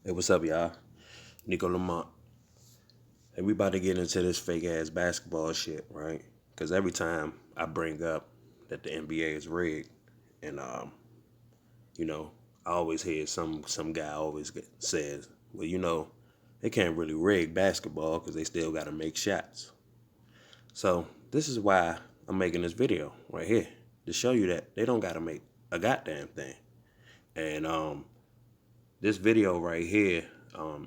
Hey, what's up, y'all? Nico Lamont. Hey, we about to get into this fake ass basketball shit, right? Because every time I bring up that the NBA is rigged, and you know, I always hear some guy always says, well, they can't really rig basketball because they still got to make shots. So this is why I'm making this video right here to show you that they don't got to make a goddamn thing. And this video right here,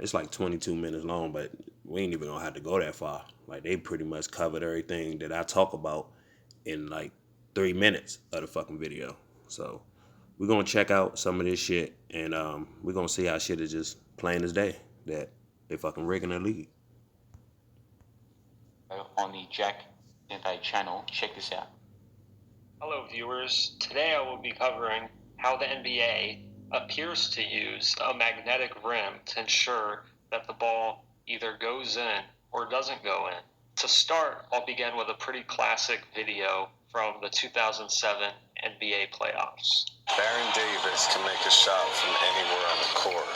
it's like 22 minutes long, but we ain't even gonna have to go that far. Like they pretty much covered everything that I talk about in like 3 minutes of the fucking video. So we're gonna check out some of this shit, and we're gonna see how shit is just plain as day that they fucking rigging the league. On the Ncaa channel. Check this out. Hello viewers, today I will be covering how the NBA appears to use a magnetic rim to ensure that the ball either goes in or doesn't go in. To start, I'll begin with a pretty classic video from the 2007 NBA playoffs. Baron Davis can make a shot from anywhere on the court.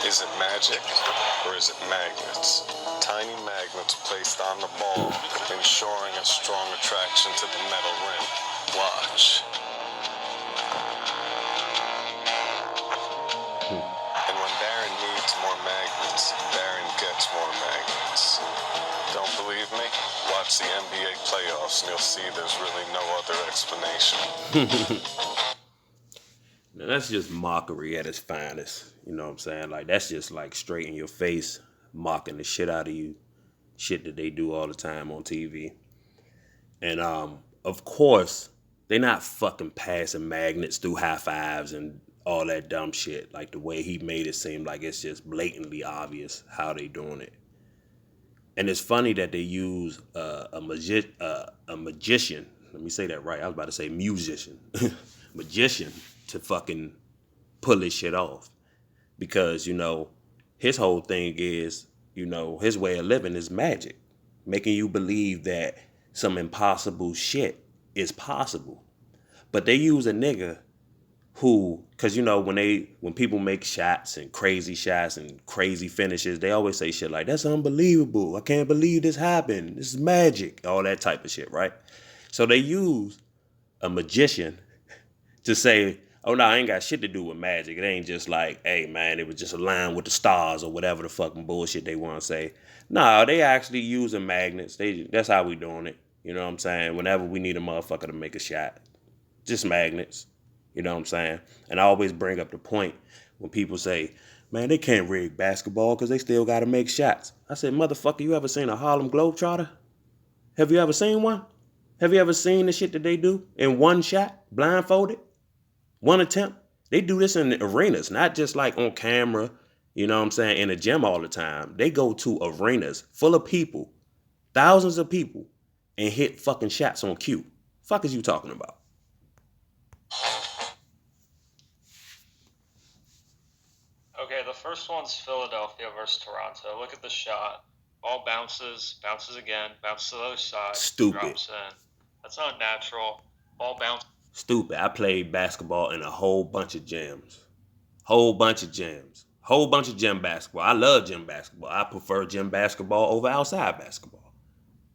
Is it magic or is it magnets? Tiny magnets placed on the ball, ensuring a strong attraction to the metal rim. Watch. And when Baron needs more magnets, Baron gets more magnets. Don't believe me? Watch the NBA playoffs and you'll see there's really no other explanation. Now that's just mockery at its finest. You know what I'm saying? Like that's just like straight in your face, mocking the shit out of you. Shit that they do all the time on TV. And of course, they not fucking passing magnets through high fives and all that dumb shit. Like the way he made it seem like it's just blatantly obvious how they doing it. And it's funny that they use a magician. Let me say that right. I was about to say musician, magician to fucking pull this shit off. Because his whole thing is his way of living is magic, making you believe that some impossible shit is possible. But they use a nigga who, because when people make shots and crazy finishes, they always say shit like, that's unbelievable, I can't believe this happened, this is magic, all that type of shit, right? So they use a magician to say, oh no, I ain't got shit to do with magic. It ain't just like, hey man, it was just aligned with the stars or whatever the fucking bullshit they want to say. No, they actually using magnets. That's how we doing it. You know what I'm saying? Whenever we need a motherfucker to make a shot, just magnets. You know what I'm saying? And I always bring up the point when people say, man, they can't rig basketball because they still got to make shots. I said, motherfucker, you ever seen a Harlem Globetrotter? Have you ever seen one? Have you ever seen the shit that they do in one shot, blindfolded? One attempt. They do this in the arenas, not just like on camera, you know what I'm saying, in a gym all the time. They go to arenas full of people, thousands of people, and hit fucking shots on cue. Fuck is you talking about? Okay, the first one's Philadelphia versus Toronto. Look at the shot. Ball bounces again, bounces to the other side, Stupid. drops in. That's not natural. Ball bounces. Stupid. I played basketball in a whole bunch of gyms. Whole bunch of gyms. Whole bunch of gym basketball. I love gym basketball. I prefer gym basketball over outside basketball.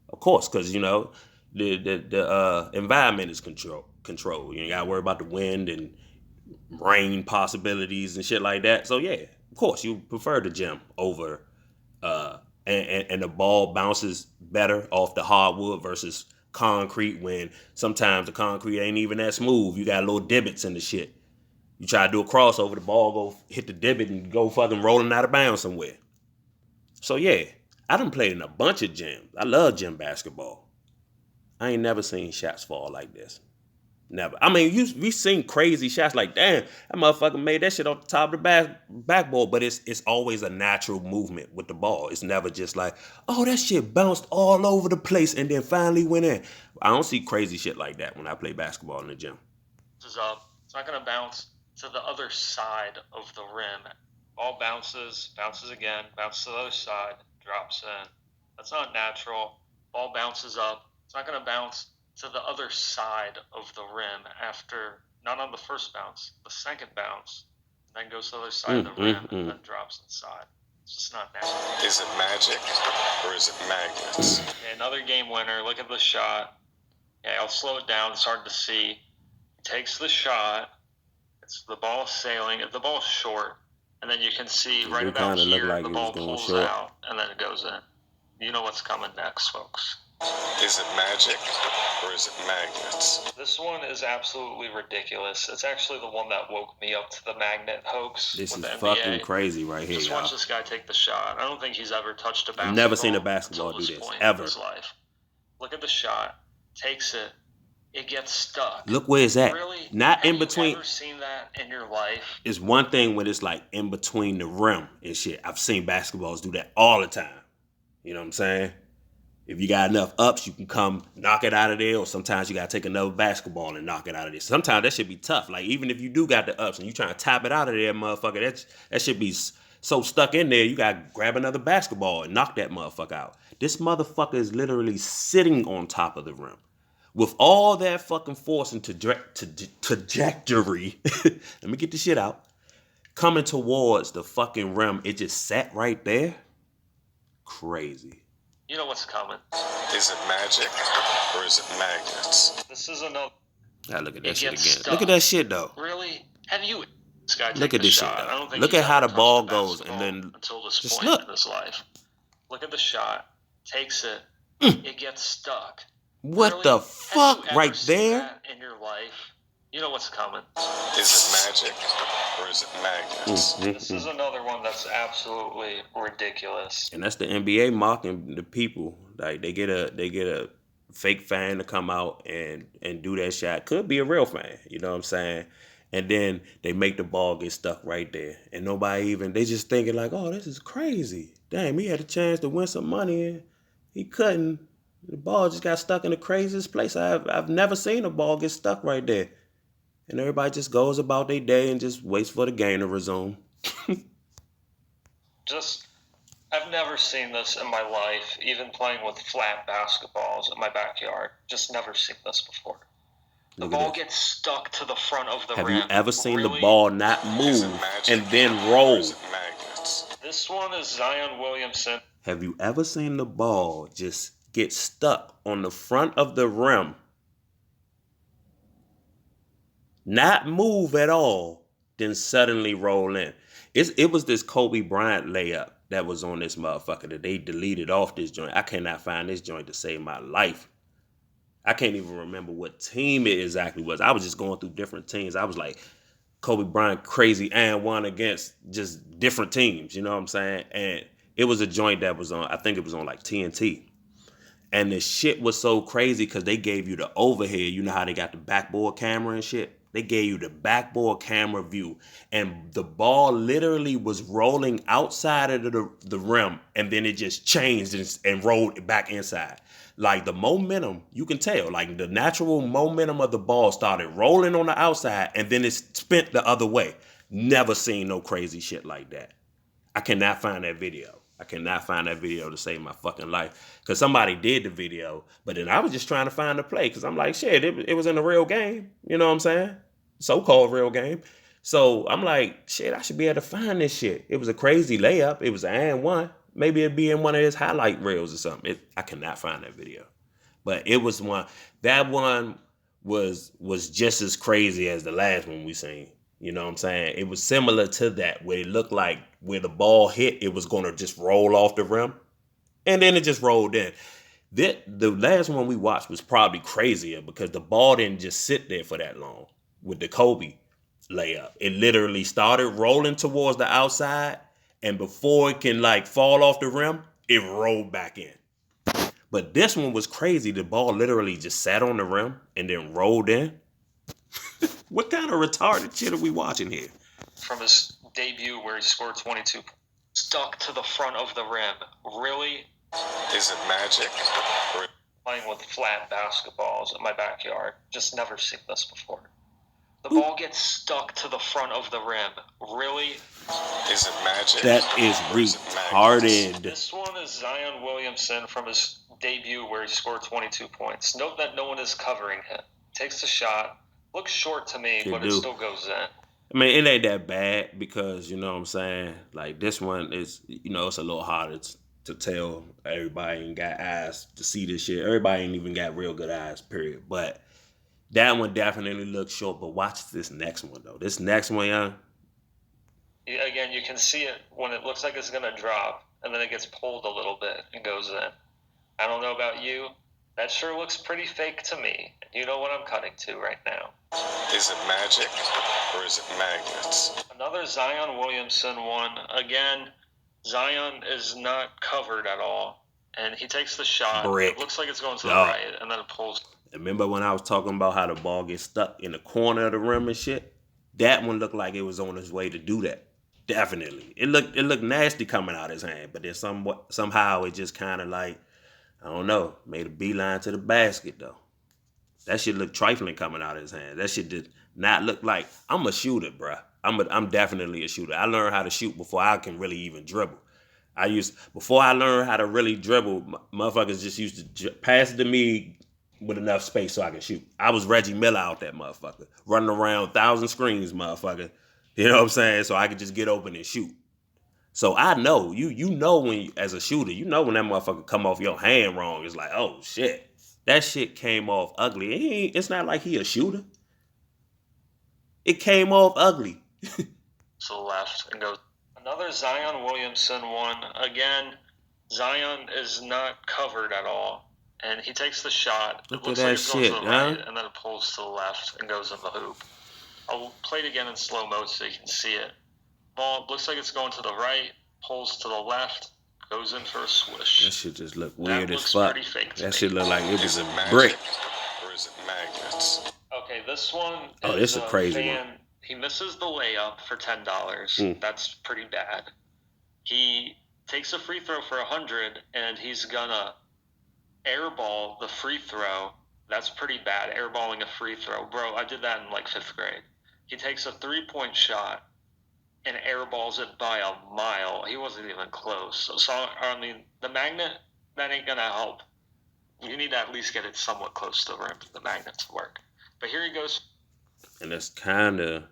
Of course, because, the environment is control. You ain't got to worry about the wind and rain possibilities and shit like that. So, yeah, of course, you prefer the gym over, and the ball bounces better off the hardwood versus concrete when sometimes the concrete ain't even that smooth. You got little divots in the shit. You try to do a crossover, the ball go hit the divot and go fucking rolling out of bounds somewhere. So yeah, I done played in a bunch of gyms. I love gym basketball. I ain't never seen shots fall like this. Never. I mean, we seen crazy shots like, damn, that motherfucker made that shit off the top of the backboard, but it's always a natural movement with the ball. It's never just like, oh, that shit bounced all over the place and then finally went in. I don't see crazy shit like that when I play basketball in the gym. This is up. It's not going to bounce to the other side of the rim. Ball bounces again, bounces to the other side, drops in. That's not natural. Ball bounces up. It's not going to bounce to the other side of the rim after, not on the first bounce, the second bounce. then goes to the other side of the rim and then drops inside. It's just not natural. Is it magic or is it magnets? Okay, another game winner. Look at the shot. Okay, I'll slow it down. It's hard to see. He takes the shot. It's the ball sailing. The ball's short. And then you can see right about here, the ball pulls out, and then it goes in. You know what's coming next, folks. Is it magic or is it magnets? This one is absolutely ridiculous. It's actually the one that woke me up to the magnet hoax. This with is the NBA. fucking crazy right here, Just y'all. watch this guy take the shot. I don't think he's ever touched a basketball. I've never seen a basketball do this, ever. In his life. Look at the shot. Takes it. It gets stuck. Look where it's at. Really? Not Have in between. You ever seen that in your life? It's one thing when it's like in between the rim and shit. I've seen basketballs do that all the time. You know what I'm saying? If you got enough ups, you can come knock it out of there, or sometimes you got to take another basketball and knock it out of there. Sometimes that should be tough. Like, even if you do got the ups and you trying to tap it out of there, motherfucker, that should be so stuck in there, you got to grab another basketball and knock that motherfucker out. This motherfucker is literally sitting on top of the rim. With all that fucking force and trajectory, let me get the shit out, coming towards the fucking rim, it just sat right there. Crazy. You know what's coming. Is it magic or is it magnets? This is another. Now look at that shit again. Stuck. Look at that shit though. Really? Have you? This guy look at this shit shot. though. Look at how the ball goes, and then until this just point look. in his life. Look at the shot. Takes it. It gets stuck. What really? the fuck Have you right ever seen there? that in your life? You know what's coming. Is it magic or is it magnets? This is another one that's absolutely ridiculous. And that's the NBA mocking the people. Like they get a fake fan to come out and do that shot. Could be a real fan, you know what I'm saying? And then they make the ball get stuck right there. And they just thinking like, oh, this is crazy. Damn, he had a chance to win some money and he couldn't. The ball just got stuck in the craziest place. I've never seen a ball get stuck right there. And everybody just goes about their day and just waits for the game to resume. I've never seen this in my life, even playing with flat basketballs in my backyard. Just never seen this before. The ball gets stuck to the front of the rim. Have you ever seen really? the ball not move and then roll? This one is Zion Williamson. Have you ever seen the ball just get stuck on the front of the rim, not move at all, then suddenly roll in? It was this Kobe Bryant layup that was on this motherfucker that they deleted off this joint. I cannot find this joint to save my life. I can't even remember what team it exactly was. I was just going through different teams. I was like, Kobe Bryant crazy and one against just different teams, you know what I'm saying? And it was a joint that was on, I think it was on like TNT. And the shit was so crazy because they gave you the overhead. You know how they got the backboard camera and shit? They gave you the backboard camera view. And the ball literally was rolling outside of the rim. And then it just changed and rolled back inside. Like the momentum, you can tell. Like the natural momentum of the ball started rolling on the outside. And then it spent the other way. Never seen no crazy shit like that. I cannot find that video. I cannot find that video to save my fucking life. Because somebody did the video. But then I was just trying to find the play. Because I'm like, shit, it was in a real game. You know what I'm saying? So-called real game. So I'm like, shit, I should be able to find this shit. It was a crazy layup. It was an and one. Maybe it'd be in one of his highlight reels or something. I cannot find that video. But it was one. That one was just as crazy as the last one we seen. You know what I'm saying? It was similar to that, where it looked like where the ball hit, it was going to just roll off the rim. And then it just rolled in. The last one we watched was probably crazier because the ball didn't just sit there for that long with the Kobe layup. It literally started rolling towards the outside, and before it can like fall off the rim, it rolled back in. But this one was crazy. The ball literally just sat on the rim and then rolled in. What kind of retarded shit are we watching here? From his debut where he scored 22, stuck to the front of the rim. Really? Is it magic? Or playing with flat basketballs in my backyard. Just never seen this before. The ball gets stuck to the front of the rim. Really? Is it magic? That is retarded. This one is Zion Williamson from his debut where he scored 22 points. Note that no one is covering him. Takes the shot. Looks short to me, but it still goes in. I mean, it ain't that bad because, you know what I'm saying? Like, this one is, it's a little harder to tell. Everybody ain't got eyes to see this shit. Everybody ain't even got real good eyes, period. But that one definitely looks short. But watch this next one, though. This next one, young. Again, you can see it when it looks like it's going to drop, and then it gets pulled a little bit and goes in. I don't know about you. That sure looks pretty fake to me. You know what I'm cutting to right now. Is it magic or is it magnets? Another Zion Williamson one. Again, Zion is not covered at all, and he takes the shot. Brick. It looks like it's going to the right, and then it pulls. Remember when I was talking about how the ball gets stuck in the corner of the rim and shit? That one looked like it was on its way to do that. Definitely. It looked nasty coming out his hand, but then somehow it just kind of like, I don't know, made a beeline to the basket though. That shit looked trifling coming out of his hand. That shit did not look like, I'm a shooter, bruh. I'm definitely a shooter. I learned how to shoot before I can really even dribble. Before I learned how to really dribble, motherfuckers just used to pass it to me with enough space so I can shoot. I was Reggie Miller out that motherfucker, running around 1,000 screens, motherfucker. You know what I'm saying? So I could just get open and shoot. So I know, you know when, as a shooter, you know when that motherfucker come off your hand wrong. It's like, oh shit. That shit came off ugly. It's not like he a shooter. It came off ugly. To the left and goes. Another Zion Williamson one. Again, Zion is not covered at all, and he takes the shot. Look it looks at like that it's going to shit, the right, huh? and then it pulls to the left and goes in the hoop. I'll play it again in slow-mo so you can see it. Ball looks like it's going to the right, pulls to the left, goes in for a swish. That shit just look weird as fuck. That shit look like it was a magic, brick. Or is it magnets? Okay, this one this is a crazy fan. one. He misses the layup for $10. That's pretty bad. He takes a free throw for 100, and he's gonna airball the free throw. That's pretty bad, airballing a free throw. Bro, I did that in like 5th grade. He takes a 3-point shot and airballs it by a mile. He wasn't even close. So I mean, the magnet, that ain't gonna help. You need to at least get it somewhat close to the rim for the magnet to work. But here he goes. And that's kind of,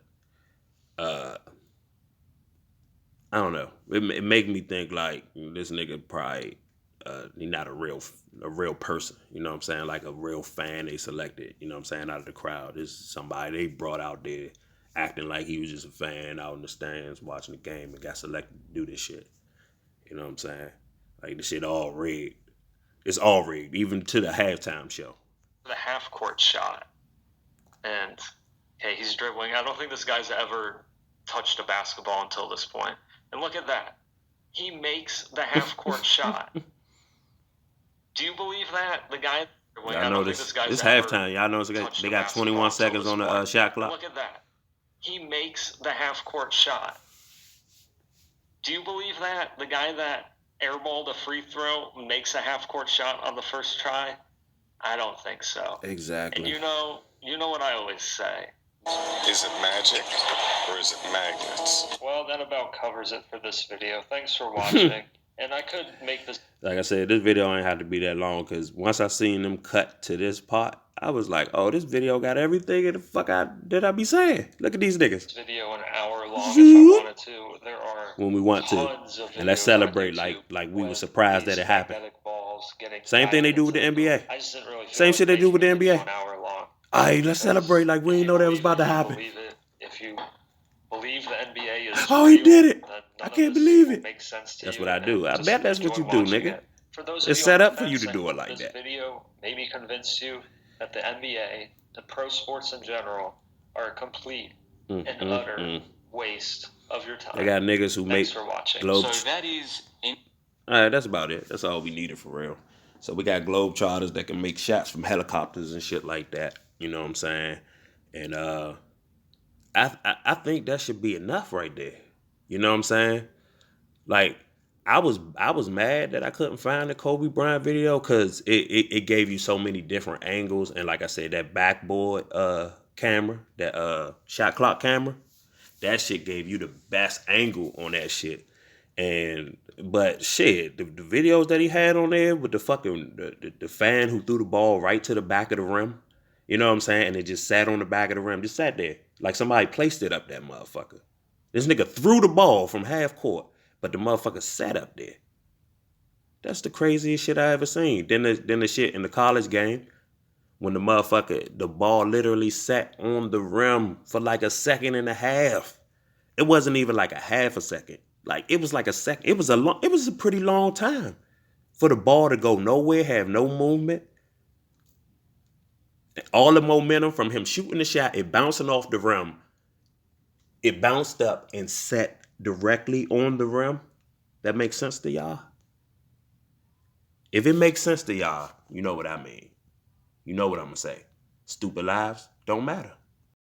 I don't know. It make me think like this nigga probably he not a real person. You know what I'm saying? Like a real fan they selected. You know what I'm saying? Out of the crowd, this is somebody they brought out there acting like he was just a fan out in the stands watching the game and got selected to do this shit. You know what I'm saying? Like this shit all rigged. It's all rigged, even to the halftime show. The half court shot, and okay, he's dribbling. I don't think this guy's ever touched a basketball until this point. And look at that. He makes the half-court shot. Do you believe that? The guy... I know this halftime. Y'all know they got 21 seconds on the shot clock. Look at that. He makes the half-court shot. Do you believe that? The guy that airballed a free throw makes a half-court shot on the first try? I don't think so. Exactly. And you know what I always say. Is it magic or is it magnets? Well, that about covers it for this video. Thanks for watching. And I could make this... Like I said, this video ain't have to be that long because once I seen them cut to this part, I was like, oh, this video got everything in the fuck I be saying. Look at these niggas. Video an hour long if I wanted to. There are when we want to. And let's celebrate like we were surprised that it happened. Same thing they do with the NBA. I just didn't really Same shit they do with the NBA. An hour long. Alright, let's celebrate like we didn't know that was about to happen. If you believe the NBA is oh, he did it. I can't believe it. Makes sense to that's you. what I do. I bet that's what you do, nigga. It's set up for you to do it like that. This video maybe convinced you that the NBA, the pro sports in general, are a complete and utter waste of your time. They got niggas who make globes. So that is... Alright, that's about it. That's all we needed for real. So we got globetrotters that can make shots from helicopters and shit like that. You know what I'm saying? And I think that should be enough right there. You know what I'm saying? Like I was mad that I couldn't find the Kobe Bryant video because it gave you so many different angles. And like I said, that backboard camera, that shot clock camera, that shit gave you the best angle on that shit. But shit, the videos that he had on there with the fucking the fan who threw the ball right to the back of the rim, You know what I'm saying? And it just sat on the back of the rim, just sat there. Like somebody placed it up that motherfucker. This nigga threw the ball from half court, but the motherfucker sat up there. That's the craziest shit I ever seen. Then the shit in the college game, when the ball literally sat on the rim for like a second and a half. It wasn't even like a half a second. Like it was like a second. It was a pretty long time for the ball to go nowhere, have no movement. All the momentum from him shooting the shot, it bouncing off the rim. It bounced up and set directly on the rim. That makes sense to y'all? If it makes sense to y'all, you know what I mean. You know what I'm going to say. Stupid lives don't matter.